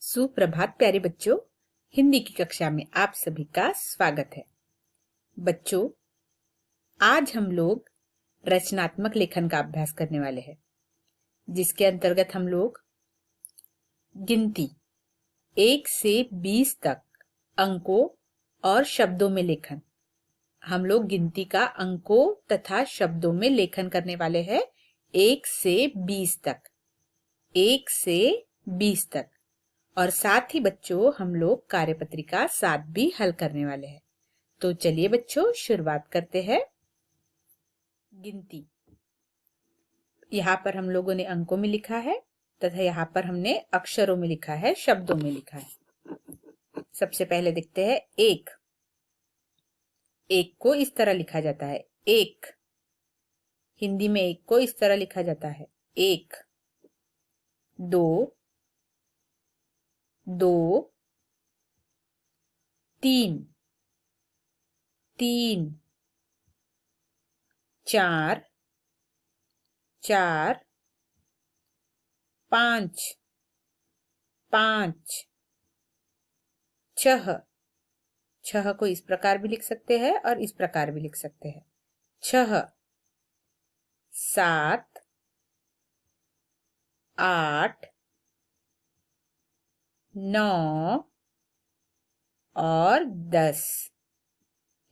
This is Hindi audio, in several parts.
सुप्रभात प्यारे बच्चों, हिंदी की कक्षा में आप सभी का स्वागत है। बच्चों, आज हम लोग रचनात्मक लेखन का अभ्यास करने वाले हैं, जिसके अंतर्गत हम लोग गिनती 1 से 20 तक अंकों और शब्दों में लेखन, हम लोग गिनती का अंकों तथा शब्दों में लेखन करने वाले हैं 1 से 20 तक, 1 से 20 तक। और साथ ही बच्चों हम लोग कार्यपत्रिका 7 भी हल करने वाले हैं। तो चलिए बच्चों शुरुआत करते हैं। गिनती, यहाँ पर हम लोगों ने अंकों में लिखा है तथा यहाँ पर हमने अक्षरों में लिखा है, शब्दों में लिखा है। सबसे पहले देखते हैं एक। एक को इस तरह लिखा जाता है, एक। हिंदी में एक को इस तरह लिखा जाता है, एक। दो, दो। तीन, तीन। चार, चार। पांच, पांच। छह, छह को इस प्रकार भी लिख सकते हैं और इस प्रकार भी लिख सकते हैं, छह। सात, आठ, नौ और 10।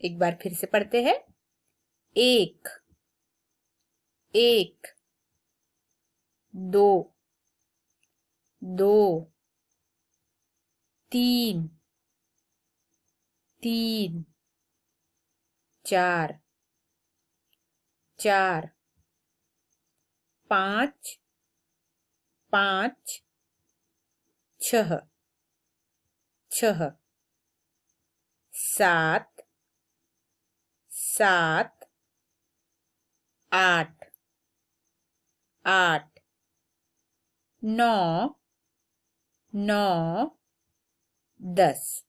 एक बार फिर से पढ़ते हैं। एक, एक। दो, दो। तीन, तीन। चार, चार। पांच, पांच। छह, छह। सात, सात। आठ, आठ। नौ, नौ। 10,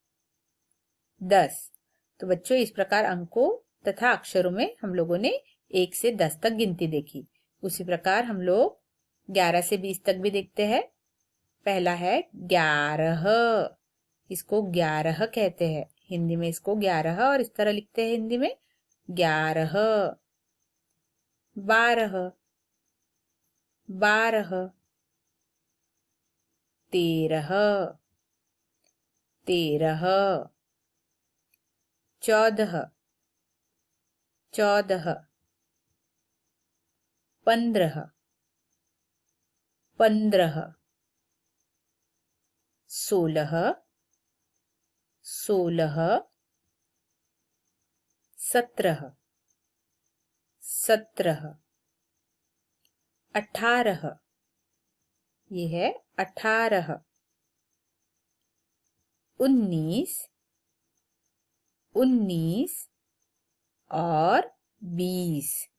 10। तो बच्चों इस प्रकार अंकों तथा अक्षरों में हम लोगों ने 1 से 10 तक गिनती देखी। उसी प्रकार हम लोग 11 से 20 तक भी देखते हैं। पहला है 11, इसको 11 कहते हैं, हिंदी में इसको 11 और इस तरह लिखते हैं हिंदी में 11। 12, 12। 13, 13। 14, 14। 15, 15। 16, 16। 17, 17। 18, ये है 18। 19, 19 और 20,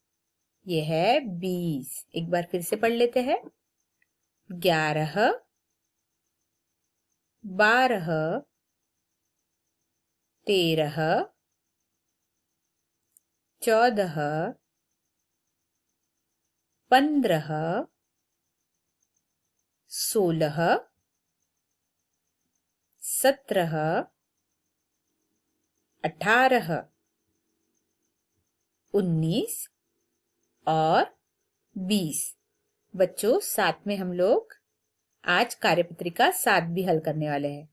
ये है 20। एक बार फिर से पढ़ लेते हैं। 11, 12। 13, 14। 15, 16। 17, 18। 19 और 20। बच्चों साथ में हम लोग आज कार्यपत्रिका 7 भी हल करने वाले हैं,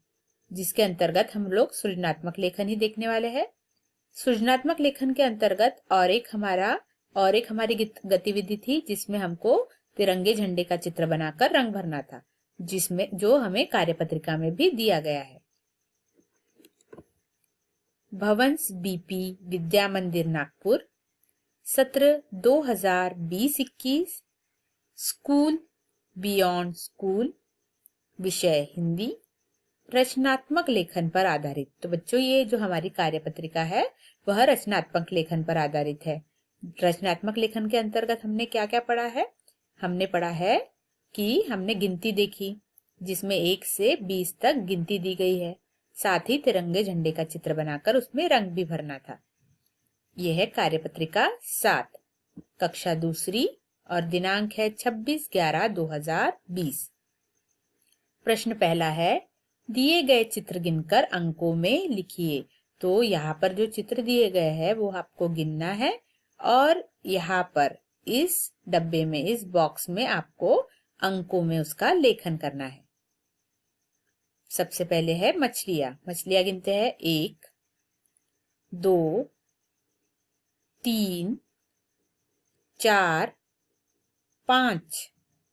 जिसके अंतर्गत हम लोग सृजनात्मक लेखन ही देखने वाले हैं। सृजनात्मक लेखन के अंतर्गत और एक हमारी गतिविधि थी, जिसमें हमको तिरंगे झंडे का चित्र बनाकर रंग भरना था, जिसमें जो हमें कार्यपत्रिका में भी दिया गया है। भवंस बीपी विद्या मंदिर नागपुर, सत्र 2020-21, स्कूल बियॉन्ड स्कूल, विषय हिंदी, रचनात्मक लेखन पर आधारित। तो बच्चों ये जो हमारी कार्यपत्रिका है वह रचनात्मक लेखन पर आधारित है। रचनात्मक लेखन के अंतर्गत हमने क्या क्या पढ़ा है? हमने पढ़ा है कि हमने गिनती देखी, जिसमें 1 से 20 तक गिनती दी गई है। साथ ही तिरंगे झंडे का चित्र बनाकर उसमें रंग भी भरना था। यह है कार्यपत्रिका 7, कक्षा दूसरी, और दिनांक है 26/11/2020। प्रश्न पहला है, दिए गए चित्र गिनकर अंकों में लिखिए। तो यहाँ पर जो चित्र दिए गए हैं वो आपको गिनना है और यहाँ पर इस डब्बे में, इस बॉक्स में आपको अंकों में उसका लेखन करना है। सबसे पहले है मछलियां। मछलियां गिनते हैं 1 2 3 4 5।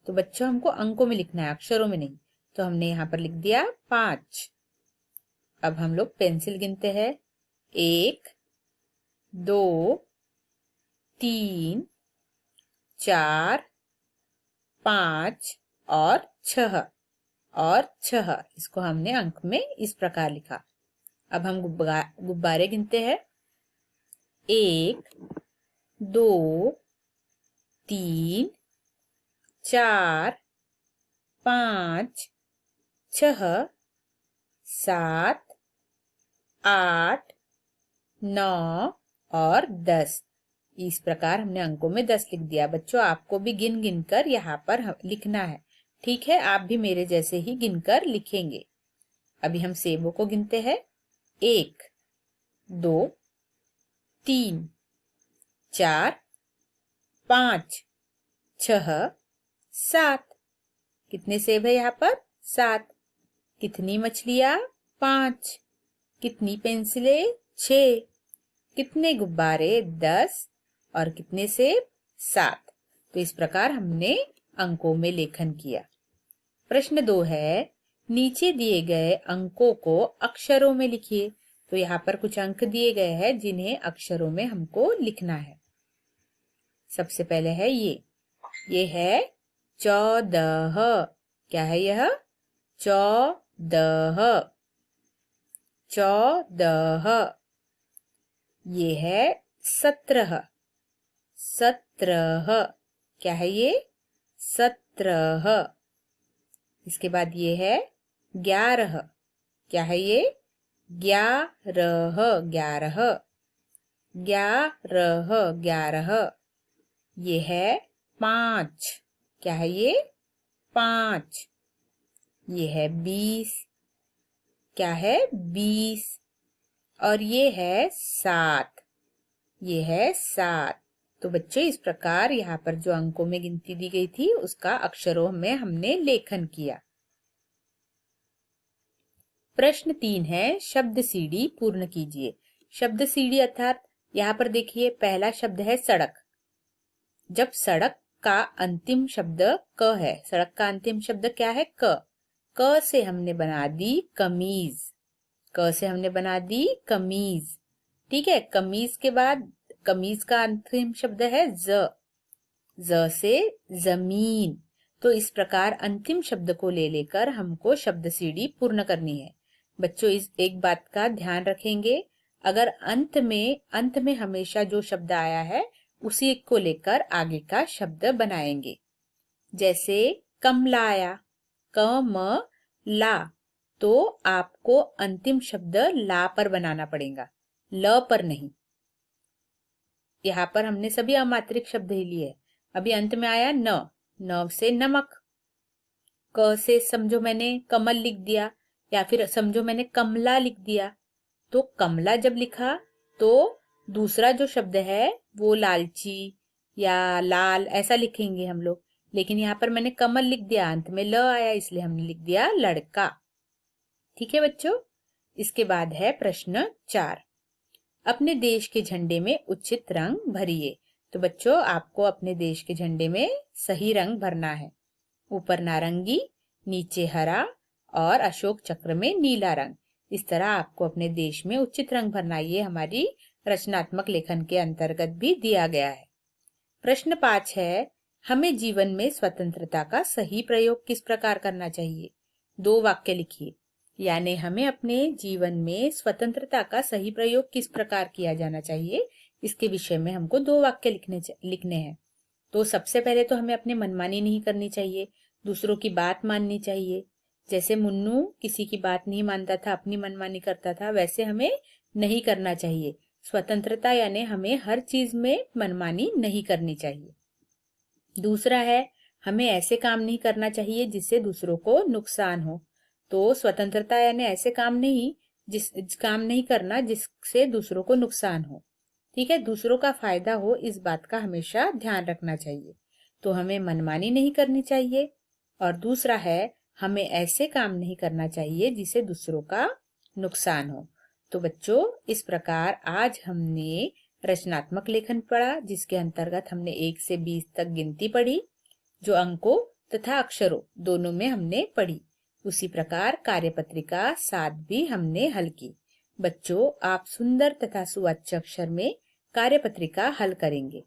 तो बच्चों हमको अंकों में लिखना है, अक्षरों में नहीं। तो हमने यहाँ पर लिख दिया 5। अब हम लोग पेंसिल गिनते हैं 1 2 3 4 5 और 6 और 6। इसको हमने अंक में इस प्रकार लिखा। अब हम गुब्बारे गिनते हैं 1 2 3 4 5 6 7 8 9 और 10। इस प्रकार हमने अंकों में 10 लिख दिया। बच्चों आपको भी गिन गिन कर यहाँ पर लिखना है, ठीक है? आप भी मेरे जैसे ही गिनकर लिखेंगे। अभी हम सेबों को गिनते हैं 1 2 3 4 5 6 7। कितने सेब है यहाँ पर? 7। कितनी मछलियां? 5। कितनी पेंसिलें? 6। कितने गुब्बारे? 10। और कितने सेब? 7। तो इस प्रकार हमने अंकों में लेखन किया। प्रश्न 2 है, नीचे दिए गए अंकों को अक्षरों में लिखिए। तो यहाँ पर कुछ अंक दिए गए हैं जिन्हें अक्षरों में हमको लिखना है। सबसे पहले है ये है 14। क्या है यह? 14। 14। ये है 17। 17। क्या है ये? 17। इसके बाद ये है 11। क्या है ये? 11। 11। 11। 11। ये है 5। क्या है ये? 5। ये है 20। क्या है? 20। और ये है 7। ये है 7। तो बच्चों इस प्रकार यहाँ पर जो अंकों में गिनती दी गई थी उसका अक्षरों में हमने लेखन किया। प्रश्न 3 है, शब्द सीढ़ी पूर्ण कीजिए। शब्द सीढ़ी अर्थात यहाँ पर देखिए पहला शब्द है सड़क। जब सड़क का अंतिम शब्द क है, सड़क का अंतिम शब्द क्या है? क। क से हमने बना दी कमीज। क से हमने बना दी कमीज, ठीक है? कमीज के बाद कमीज का अंतिम शब्द है ज। ज से जमीन। तो इस प्रकार अंतिम शब्द को ले लेकर हमको शब्द सीढ़ी पूर्ण करनी है। बच्चों इस एक बात का ध्यान रखेंगे, अगर अंत में हमेशा जो शब्द आया है उसी को लेकर आगे का शब्द बनाएंगे। जैसे कमलाया, क म ला, तो आपको अंतिम शब्द ला पर बनाना पड़ेगा, ल पर नहीं। यहाँ पर हमने सभी अमात्रिक शब्द ही लिए। अभी अंत में आया न, न से नमक। क से समझो मैंने कमल लिख दिया, या फिर समझो मैंने कमला लिख दिया। तो कमला जब लिखा तो दूसरा जो शब्द है वो लालची या लाल ऐसा लिखेंगे हम लोग। लेकिन यहाँ पर मैंने कमल लिख दिया, अंत में ल आया, इसलिए हमने लिख दिया लड़का। ठीक है बच्चों? इसके बाद है प्रश्न 4, अपने देश के झंडे में उचित रंग भरिए। तो बच्चों आपको अपने देश के झंडे में सही रंग भरना है। ऊपर नारंगी, नीचे हरा और अशोक चक्र में नीला रंग। इस तरह आपको अपने देश में उचित रंग भरना। ये हमारी रचनात्मक लेखन के अंतर्गत भी दिया गया है। प्रश्न 5 है, हमें जीवन में स्वतंत्रता का सही प्रयोग किस प्रकार करना चाहिए? 2 वाक्य लिखिए। यानी हमें अपने जीवन में स्वतंत्रता का सही प्रयोग किस प्रकार किया जाना चाहिए, इसके विषय में हमको 2 वाक्य लिखने हैं। तो सबसे पहले तो हमें अपनी मनमानी नहीं करनी चाहिए, दूसरों की बात माननी चाहिए। जैसे मुन्नू किसी की बात नहीं मानता था, अपनी मनमानी करता था, वैसे हमें नहीं करना चाहिए। स्वतंत्रता यानी हमें हर चीज में मनमानी नहीं करनी चाहिए। दूसरा है, हमें ऐसे काम नहीं करना चाहिए जिससे दूसरों को नुकसान हो। तो स्वतंत्रता यानी ऐसे काम नहीं करना जिससे दूसरों को नुकसान हो। ठीक है, दूसरों का फायदा हो, इस बात का हमेशा ध्यान रखना चाहिए। तो हमें मनमानी नहीं करनी चाहिए। और दूसरा है, हमें ऐसे काम नहीं करना चाहिए जिससे दूसरों का नुकसान हो। तो बच्चों, इस प्रकार आज हमने रचनात्मक लेखन पढ़ा, जिसके अंतर्गत हमने 1 से 20 तक गिनती पढ़ी, जो अंकों तथा अक्षरों दोनों में हमने पढ़ी। उसी प्रकार कार्यपत्रिका 7 भी हमने हल की। बच्चों, आप सुंदर तथा सुवाच्य अक्षर में कार्यपत्रिका हल करेंगे।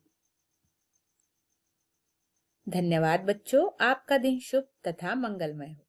धन्यवाद बच्चों, आपका दिन शुभ तथा मंगलमय हो।